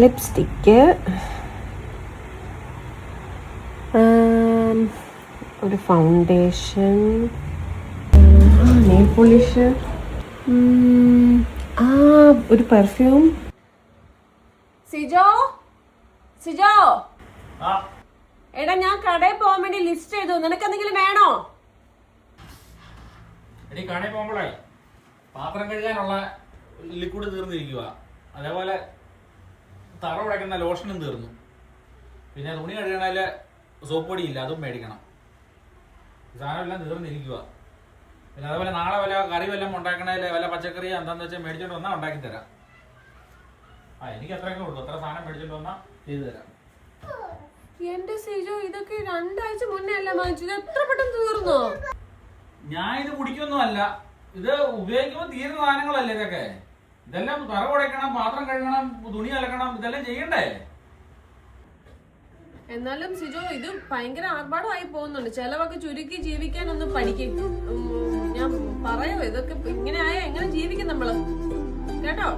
Lipstick, ഒരു foundation, nail polish, ഒരു perfume. Sijo, Sijo, എടാ ഞാൻ കടയിൽ പോകാൻ വേണ്ടി ലിസ്റ്റ് ചെയ്തു. നിനക്ക് എന്തെങ്കിലും വേണോ? എടി കടയിൽ പോകുമ്പോഴേ പാത്രം കഴുകാനുള്ള ലിക്വിഡ് തീർന്നിരിക്കുക, അതേപോലെ തറ ഉടയ്ക്കുന്ന ലോഷനും തീർന്നു, പിന്നെ തുണി കഴുകണതിൽ സോപ്പ് പൊടി ഇല്ല, അതും മേടിക്കണം. സാധനം എല്ലാം തീർന്നിരിക്കുക. പിന്നെ അതേപോലെ നാളെ വല്ല കറി വല്ലതും ഉണ്ടാക്കണതിൽ വല്ല പച്ചക്കറി എന്താണെന്ന് വെച്ചാൽ മേടിച്ചോണ്ട് വന്നാൽ ഉണ്ടാക്കി തരാം. എനിക്ക് എത്രയൊക്കെ ഉള്ളൂ, അത്ര സാധനം മേടിച്ചോണ്ട് വന്നാൽ ചെയ്തു തരാം. എന്റെ സിജോ, ഇതൊക്കെ 2 ആഴ്ച മുന്നേ അല്ല വാങ്ങിച്ചത്, എത്ര പെട്ടെന്ന് തീർന്നോ? ഞാൻ ഇത് കുടിക്കൊന്നും അല്ല, ഇത് ഉപയോഗിക്കുമ്പോൾ തീരുന്ന സാധനങ്ങളല്ലേ ഇതൊക്കെ. ഇതെല്ലാം തറ ഉടയ്ക്കണം, പാത്രം കഴുകണം, തുണി അലക്കണം, ഇതെല്ലാം ചെയ്യണ്ടേ? എന്നാലും സിജോ, ഇത് ഭയങ്കര ആർഭാടമായി പോകുന്നുണ്ട്. ചെലവൊക്കെ ചുരുക്കി ജീവിക്കാൻ ഒന്ന് പഠിക്കും. ഞാൻ പറയോ, ഇതൊക്കെ ഇങ്ങനെ ആയാ എങ്ങനെ ജീവിക്കും നമ്മള്, കേട്ടോ?